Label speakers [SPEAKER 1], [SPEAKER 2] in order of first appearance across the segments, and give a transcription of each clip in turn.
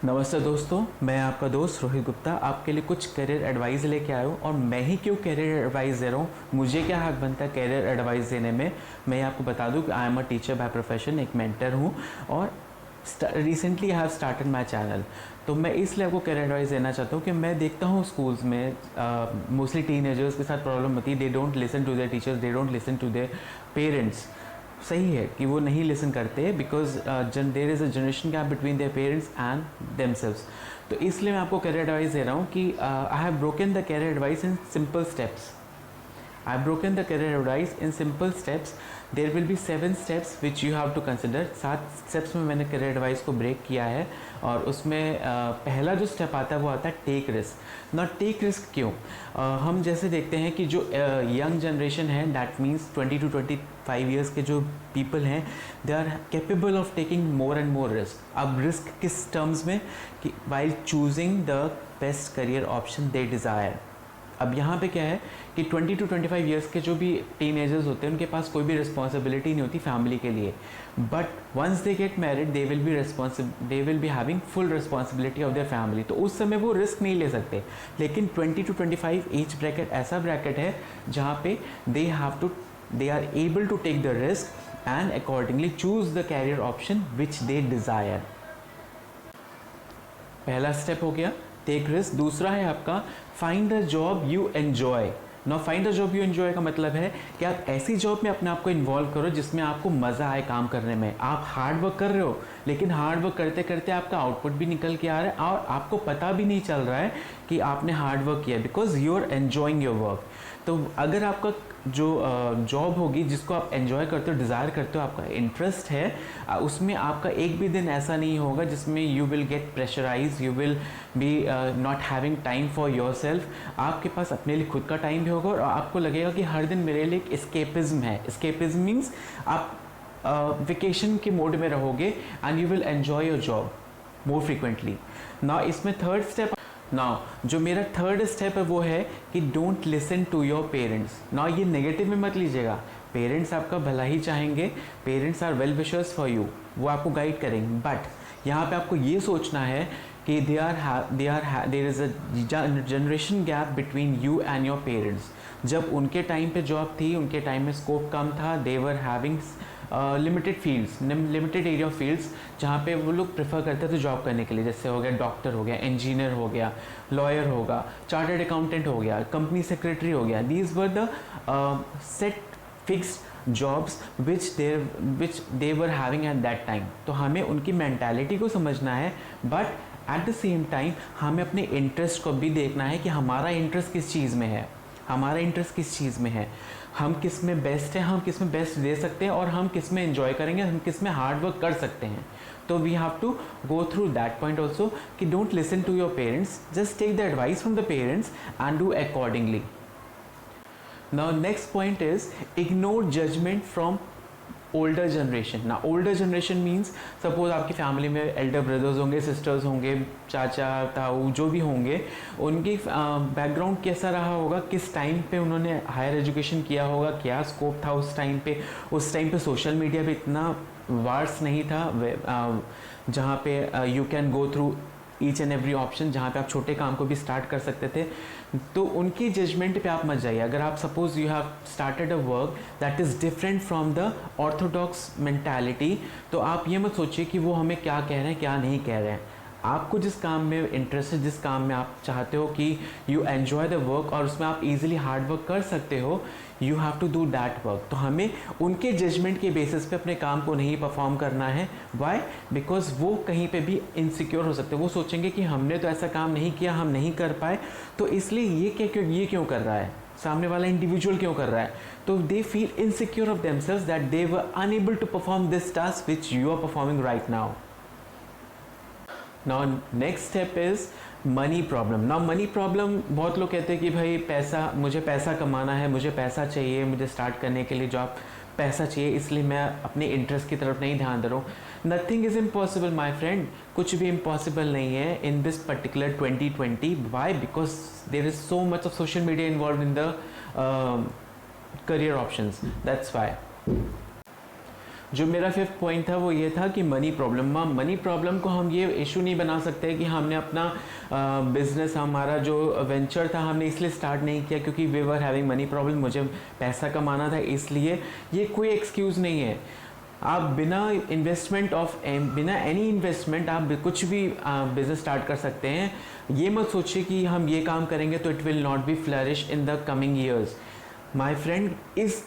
[SPEAKER 1] नमस्ते दोस्तों, मैं आपका दोस्त रोहित गुप्ता आपके लिए कुछ करियर एडवाइस लेके आया हूँ। और मैं ही क्यों करियर एडवाइस दे रहा हूँ, मुझे क्या हक बनता है करियर एडवाइस देने में। मैं आपको बता दूँ कि I am a teacher by profession, एक मेंटर हूँ और recently I have started my channel. तो मैं इसलिए आपको करियर एडवाइस देना चाहता हूँ कि मैं देखता हूँ स्कूल्स में मोस्टली टीनेजर्स के साथ प्रॉब्लम होती है। They don't listen to their teachers, they don't listen to their parents. सही है कि वो नहीं लिसन करते because there is a generation gap between their parents and themselves. तो इसलिए मैं आपको करियर एडवाइस दे रहा हूँ कि I have broken the career advice in simple steps. I have broken the career advice in simple steps. There will be 7 steps which you have to consider. 7 steps में मैंने career advice को break किया है और उसमें पहला जो step आता है वो आता है take risk. Now take risk क्यों? हम जैसे देखते हैं कि जो young generation है, that means 20 to 25 years के जो people हैं, they are capable of taking more and more risk. अब risk किस terms में कि while choosing the best career option they desire. अब यहाँ पे क्या है कि 20 to 25 ईयर्स के जो भी टीनेजर्स होते हैं उनके पास कोई भी रिस्पॉन्सिबिलिटी नहीं होती फैमिली के लिए। But once they get married they will be having full responsibility of their family. तो उस समय वो रिस्क नहीं ले सकते। लेकिन 20 to 25 एज ब्रैकेट ऐसा ब्रैकेट है जहाँ पे they are able to take the risk and accordingly choose the career option which they desire. पहला स्टेप हो गया टेक रिस्क। दूसरा है आपका find a job you enjoy. Now find a job you enjoy का मतलब है कि आप ऐसी जॉब में अपने आप को इन्वॉल्व करो जिसमें आपको मज़ा आए काम करने में। आप हार्ड वर्क कर रहे हो लेकिन हार्ड वर्क करते करते आपका आउटपुट भी निकल के आ रहा है और आपको पता भी नहीं चल रहा है कि आपने हार्ड वर्क किया, because you are enjoying your work. तो अगर आपका जो जॉब होगी जिसको आप एंजॉय करते हो, डिज़ायर करते हो, आपका इंटरेस्ट है, उसमें आपका एक भी दिन ऐसा नहीं होगा जिसमें you will get pressurise, you will be not having time for your self. आपके पास अपने लिए खुद का टाइम भी होगा और आपको लगेगा कि हर दिन मेरे लिए एक एस्केपिज्म है। एस्केपिज्म मीन्स आप वेकेशन के मोड में रहोगे and you will enjoy your job more frequently. ना इसमें थर्ड स्टेप नाउ जो मेरा थर्ड स्टेप है वो है कि don't listen to your parents. Now ये नेगेटिव में मत लीजिएगा, पेरेंट्स आपका भला ही चाहेंगे, parents are well wishers for you, वो आपको गाइड करेंगे। बट यहाँ पे आपको ये सोचना है कि there is a generation gap between you and your parents. जब उनके टाइम पे जॉब थी, उनके टाइम में स्कोप कम था, they were having limited fields, limited area of fields जहाँ पे वो लोग प्रेफर करते थे जॉब करने के लिए। जैसे हो गया डॉक्टर हो गया, इंजीनियर हो गया, लॉयर होगा, चार्टर्ड अकाउंटेंट हो गया, कंपनी सेक्रेटरी हो गया। These were the set fixed jobs which they were having at that time. तो हमें उनकी मैंटालिटी को समझना है, but at the same time हमें अपने इंटरेस्ट को भी देखना है कि हमारा इंटरेस्ट किस चीज़ में है, हमारा इंटरेस्ट किस चीज़ में है, हम किस में बेस्ट हैं, हम किस में बेस्ट दे सकते हैं और हम किस में एंजॉय करेंगे, हम किस में हार्ड वर्क कर सकते हैं। तो we have to go through that point also कि don't listen to your parents, just take the advice from the parents and do accordingly. Now next point is ignore judgement from older generation. ना older generation means suppose आपकी family में elder brothers होंगे, sisters होंगे, चाचा ताऊ जो भी होंगे, उनकी बैकग्राउंड कैसा रहा होगा, किस टाइम पे उन्होंने हायर एजुकेशन किया होगा, क्या स्कोप था उस टाइम पे। उस टाइम पे सोशल मीडिया भी इतना वार्स नहीं था जहाँ पे you can go through each and every option, जहाँ पे आप छोटे काम को भी स्टार्ट कर सकते थे। तो उनकी जजमेंट पे आप मत जाइए। अगर आप suppose you have started a work that is different from the Orthodox mentality, तो आप ये मत सोचिए कि वो हमें क्या कह रहे हैं क्या नहीं कह रहे हैं। आपको जिस काम में इंटरेस्ट है, जिस काम में आप चाहते हो कि यू एन्जॉय द वर्क और उसमें आप इजीली हार्ड वर्क कर सकते हो, you have to do that work. तो हमें उनके जजमेंट के बेसिस पे अपने काम को नहीं परफॉर्म करना है। वाई? बिकॉज वो कहीं पे भी इनसिक्योर हो सकते हैं। वो सोचेंगे कि हमने तो ऐसा काम नहीं किया, हम नहीं कर पाए, तो इसलिए ये क्यों कर रहा है, सामने वाला इंडिविजुअल क्यों कर रहा है। तो they feel insecure of themselves that they were unable to perform this task which you are performing right now. Now next step is money problem. Now money problem, बहुत लोग कहते हैं कि भाई मुझे पैसा कमाना है, मुझे पैसा चाहिए, मुझे स्टार्ट करने के लिए जॉब पैसा चाहिए, इसलिए मैं अपने इंटरेस्ट की तरफ नहीं ध्यान दे रहा हूँ। Nothing is impossible my friend, कुछ भी इम्पॉसिबल नहीं है in this particular 2020। Why? Because there is so much of social media involve in the career options, that's why. जो मेरा 5th पॉइंट था वो ये था कि मनी प्रॉब्लम को हम ये इशू नहीं बना सकते कि हमने अपना बिजनेस, हमारा जो वेंचर था हमने इसलिए स्टार्ट नहीं किया क्योंकि we were having money problem, मुझे पैसा कमाना था इसलिए। ये कोई एक्सक्यूज़ नहीं है। आप बिना एनी इन्वेस्टमेंट आप कुछ भी बिजनेस स्टार्ट कर सकते हैं। ये मत सोचिए कि हम ये काम करेंगे तो it will not be flourish in the coming years. My friend, इस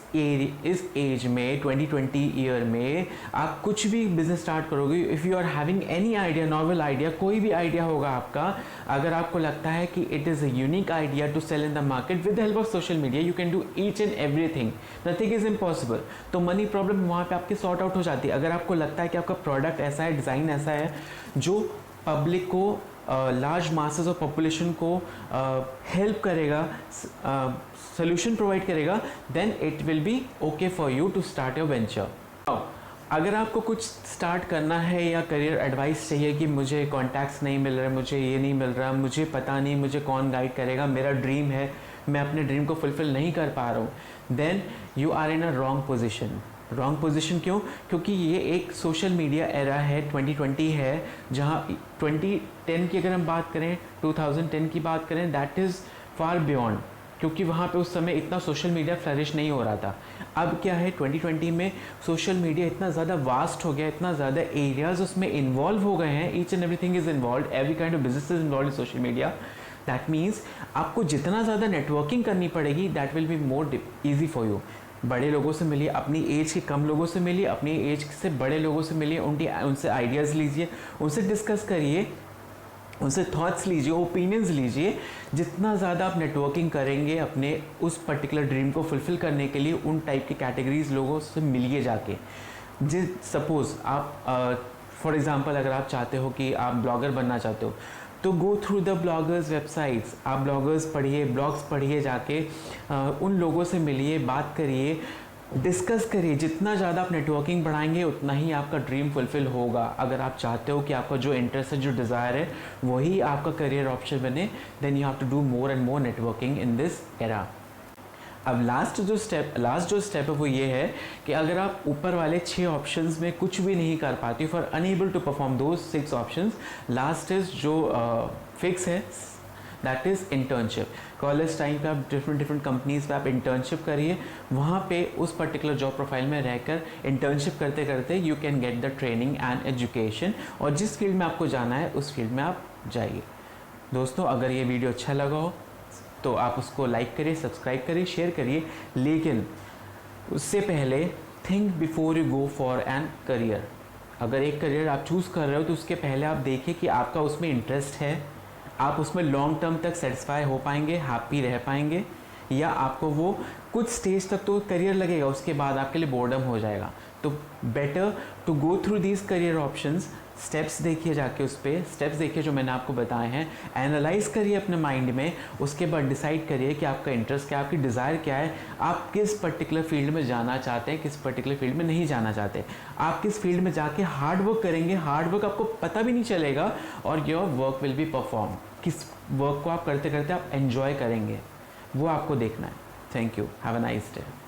[SPEAKER 1] एज में 2020 ईयर में आप कुछ भी बिजनेस स्टार्ट करोगे, if you are having any idea, novel idea, कोई भी आइडिया होगा आपका, अगर आपको लगता है कि it is a unique idea to sell in the market with the help of social media, you can do each and everything, nothing is impossible. तो मनी प्रॉब्लम वहाँ पे आपकी सॉर्ट आउट हो जाती है। अगर आपको लगता है कि आपका प्रोडक्ट ऐसा है, डिज़ाइन ऐसा है जो पब्लिक को, लार्ज मासेस ऑफ पॉपुलेशन को हेल्प करेगा, सोल्यूशन प्रोवाइड करेगा, then it will be okay for you to start your venture. अगर आपको कुछ स्टार्ट करना है या करियर एडवाइस चाहिए कि मुझे कॉन्टैक्ट्स नहीं मिल रहे, मुझे ये नहीं मिल रहा, मुझे पता नहीं मुझे कौन गाइड करेगा, मेरा ड्रीम है, मैं अपने ड्रीम को फुलफिल नहीं कर पा रहा हूँ, then you are in a wrong position. क्यों? क्योंकि ये एक सोशल मीडिया एरा है, 2020 है, जहाँ 2010 की अगर हम बात करें, 2010 की बात करें, दैट इज़ फार बियॉन्ड, क्योंकि वहाँ पे उस समय इतना सोशल मीडिया फ्लरिश नहीं हो रहा था। अब क्या है, 2020 में सोशल मीडिया इतना ज़्यादा वास्ट हो गया, इतना ज़्यादा एरियाज उसमें इन्वॉल्व हो गए हैं, each and everything is involve, every kind of business is involve in social media. That means आपको जितना ज़्यादा नेटवर्किंग करनी पड़ेगी, that will be more easy for you. बड़े लोगों से मिलिए, अपनी एज के कम लोगों से मिलिए, अपनी एज से बड़े लोगों से मिलिए, उनसे आइडियाज़ लीजिए, उनसे डिस्कस करिए, उनसे थॉट्स लीजिए, ओपिनियंस लीजिए। जितना ज़्यादा आप नेटवर्किंग करेंगे अपने उस पर्टिकुलर ड्रीम को फुलफ़िल करने के लिए, उन टाइप के कैटेगरीज लोगों से मिलिए जाके। सपोज़ आप फॉर एग्ज़ाम्पल अगर आप चाहते हो कि आप ब्लॉगर बनना चाहते हो, तो go through the bloggers websites, आप ब्लॉगर्स पढ़िए, ब्लॉग्स पढ़िए, जाके उन लोगों से मिलिए, बात करिए, डिस्कस करिए। जितना ज़्यादा आप नेटवर्किंग बढ़ाएंगे उतना ही आपका ड्रीम फुलफिल होगा। अगर आप चाहते हो कि आपका जो इंटरेस्ट है, जो डिज़ायर है, वही आपका करियर ऑप्शन बने, then you have to do more and more networking in this era. अब लास्ट जो स्टेप है वो ये है कि अगर आप ऊपर वाले 6 ऑप्शंस में कुछ भी नहीं कर पाते, for unable to perform those 6 options, last is जो फिक्स है, that is internship. College time पे आप डिफरेंट कंपनीज़ पे आप इंटर्नशिप करिए, वहाँ पे उस पर्टिकुलर जॉब प्रोफाइल में रहकर इंटर्नशिप करते करते you can get the training and education, और जिस फील्ड में आपको जाना है उस फील्ड में आप जाइए। दोस्तों, अगर ये वीडियो अच्छा लगा हो तो आप उसको लाइक करिए, सब्सक्राइब करिए, शेयर करिए, लेकिन उससे पहले think before you go for an career. अगर एक करियर आप चूज़ कर रहे हो तो उसके पहले आप देखिए कि आपका उसमें इंटरेस्ट है, आप उसमें लॉन्ग टर्म तक सेटिस्फाई हो पाएंगे, हैप्पी रह पाएंगे, या आपको वो कुछ स्टेज तक तो करियर लगेगा, उसके बाद आपके लिए बोर्डम हो जाएगा। तो better to go through these career options. Steps देखिए, जाके उस पर स्टेप्स देखिए जो मैंने आपको बताए हैं, एनालाइज करिए अपने माइंड में, उसके बाद डिसाइड करिए कि आपका इंटरेस्ट क्या है, आपकी डिज़ायर क्या है, आप किस पर्टिकुलर फील्ड में जाना चाहते हैं, किस पर्टिकुलर फील्ड में नहीं जाना चाहते। आप किस फील्ड में जाके हार्ड वर्क करेंगे, हार्ड वर्क आपको पता भी नहीं चलेगा, और your work will be perform. किस वर्क को आप करते करते आप एन्जॉय करेंगे, वो आपको देखना है। Thank you, have a nice day.